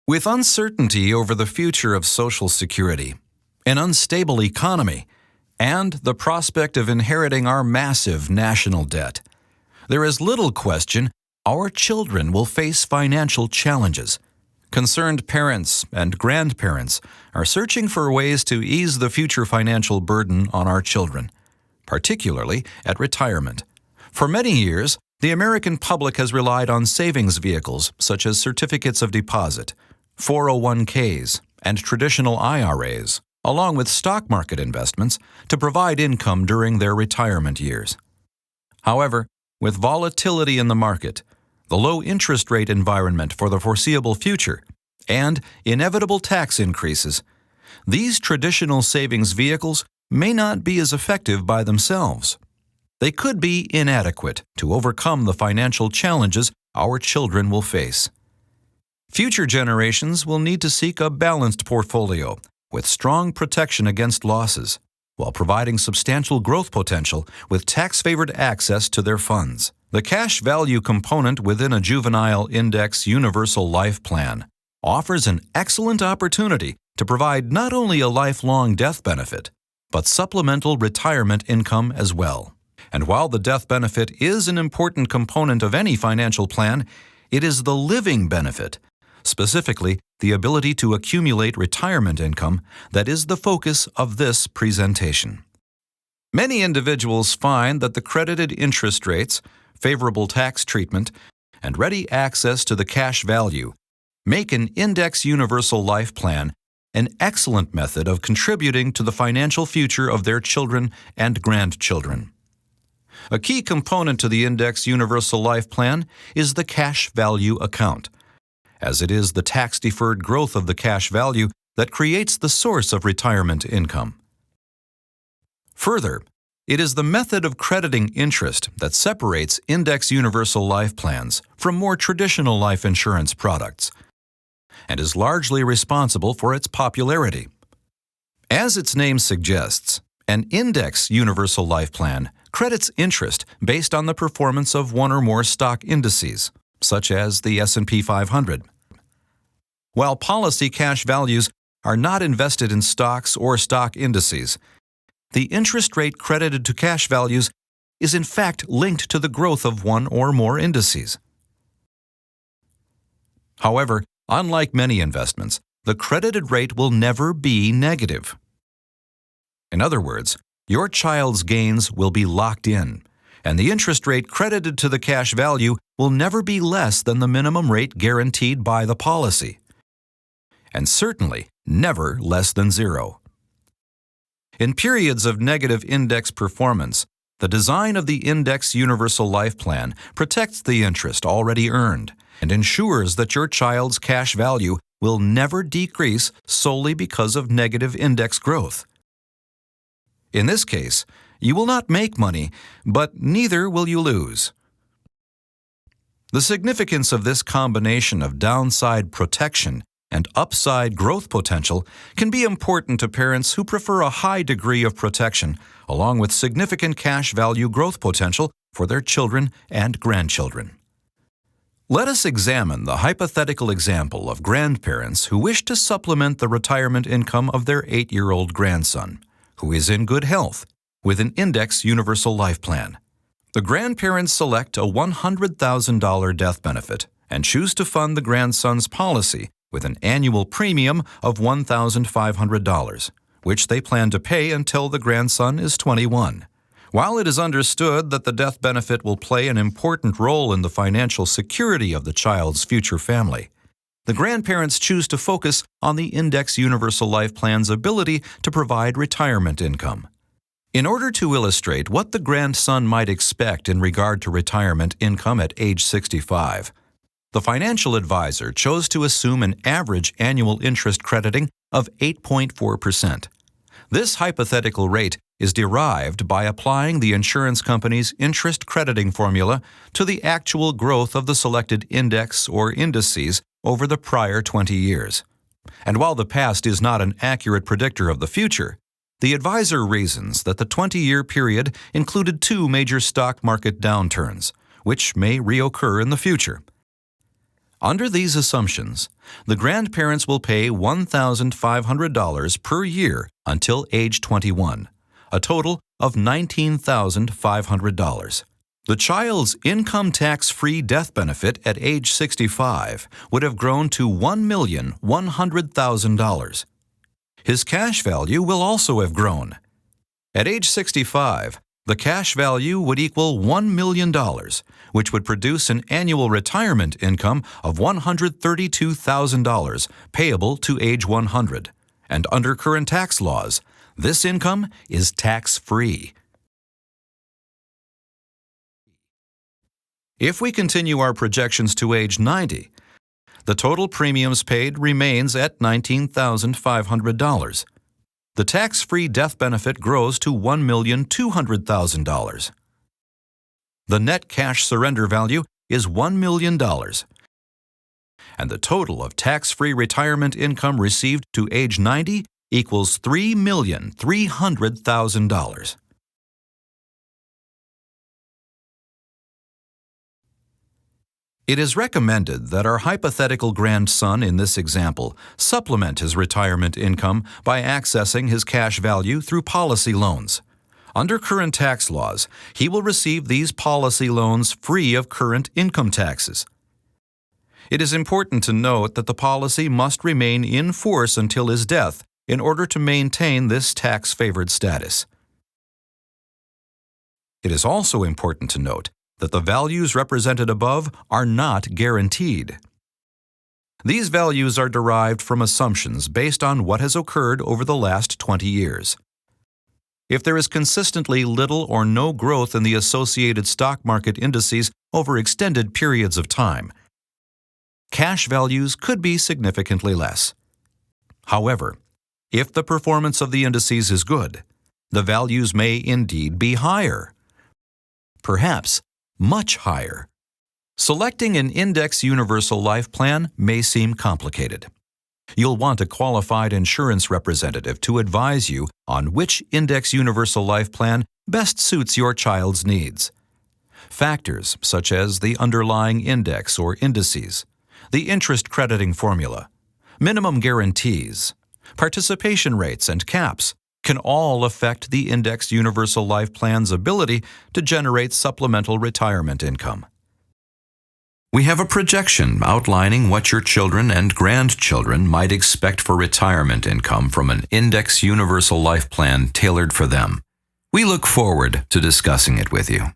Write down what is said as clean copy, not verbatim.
With uncertainty over the future of Social Security, an unstable economy, and the prospect of inheriting our massive national debt, there is little question our children will face financial challenges. Concerned parents and grandparents are searching for ways to ease the future financial burden on our children, particularly at retirement. For many years, the American public has relied on savings vehicles such as certificates of deposit, 401ks, and traditional IRAs, along with stock market investments, to provide income during their retirement years. However, with volatility in the market, the low interest rate environment for the foreseeable future, and inevitable tax increases, these traditional savings vehicles may not be as effective by themselves. They could be inadequate to overcome the financial challenges our children will face. Future generations will need to seek a balanced portfolio with strong protection against losses, while providing substantial growth potential with tax-favored access to their funds. The cash value component within a juvenile index universal life plan offers an excellent opportunity to provide not only a lifelong death benefit, but supplemental retirement income as well. And while the death benefit is an important component of any financial plan, it is the living benefit, specifically the ability to accumulate retirement income, that is the focus of this presentation. Many individuals find that the credited interest rates, favorable tax treatment, and ready access to the cash value make an Index Universal Life Plan an excellent method of contributing to the financial future of their children and grandchildren. A key component to the Index Universal Life Plan is the cash value account, as it is the tax-deferred growth of the cash value that creates the source of retirement income. Further, it is the method of crediting interest that separates Index Universal Life Plans from more traditional life insurance products, and is largely responsible for its popularity. As its name suggests, an Index Universal Life Plan credits interest based on the performance of one or more stock indices, such as the S&P 500. While policy cash values are not invested in stocks or stock indices, the interest rate credited to cash values is in fact linked to the growth of one or more indices. However, unlike many investments, the credited rate will never be negative. In other words, your child's gains will be locked in, and the interest rate credited to the cash value will never be less than the minimum rate guaranteed by the policy, and certainly never less than zero. In periods of negative index performance, the design of the Index Universal Life Plan protects the interest already earned and ensures that your child's cash value will never decrease solely because of negative index growth. In this case, you will not make money, but neither will you lose. The significance of this combination of downside protection and upside growth potential can be important to parents who prefer a high degree of protection, along with significant cash value growth potential for their children and grandchildren. Let us examine the hypothetical example of grandparents who wish to supplement the retirement income of their 8-year-old grandson, who is in good health, with an Index Universal Life Plan. The grandparents select a $100,000 death benefit and choose to fund the grandson's policy with an annual premium of $1,500, which they plan to pay until the grandson is 21. While it is understood that the death benefit will play an important role in the financial security of the child's future family, the grandparents choose to focus on the Index Universal Life Plan's ability to provide retirement income. In order to illustrate what the grandson might expect in regard to retirement income at age 65, the financial advisor chose to assume an average annual interest crediting of 8.4%. This hypothetical rate is derived by applying the insurance company's interest crediting formula to the actual growth of the selected index or indices over the prior 20 years. And while the past is not an accurate predictor of the future, the advisor reasons that the 20-year period included 2 major stock market downturns, which may reoccur in the future. Under these assumptions, the grandparents will pay $1,500 per year until age 21, a total of $19,500. The child's income tax-free death benefit at age 65 would have grown to $1,100,000. His cash value will also have grown. At age 65, the cash value would equal $1 million, which would produce an annual retirement income of $132,000 payable to age 100. And under current tax laws, this income is tax-free. If we continue our projections to age 90, the total premiums paid remains at $19,500. The tax-free death benefit grows to $1,200,000. The net cash surrender value is $1 million, and the total of tax-free retirement income received to age 90 equals $3,300,000. It is recommended that our hypothetical grandson in this example supplement his retirement income by accessing his cash value through policy loans. Under current tax laws, he will receive these policy loans free of current income taxes. It is important to note that the policy must remain in force until his death in order to maintain this tax-favored status. It is also important to note that the values represented above are not guaranteed. These values are derived from assumptions based on what has occurred over the last 20 years. If there is consistently little or no growth in the associated stock market indices over extended periods of time, cash values could be significantly less. However, if the performance of the indices is good, the values may indeed be higher. Perhaps much higher. Selecting an Index Universal Life Plan may seem complicated. You'll want a qualified insurance representative to advise you on which Index Universal Life Plan best suits your child's needs. Factors such as the underlying index or indices, the interest crediting formula, minimum guarantees, participation rates and caps can all affect the Index Universal Life Plan's ability to generate supplemental retirement income. We have a projection outlining what your children and grandchildren might expect for retirement income from an Index Universal Life Plan tailored for them. We look forward to discussing it with you.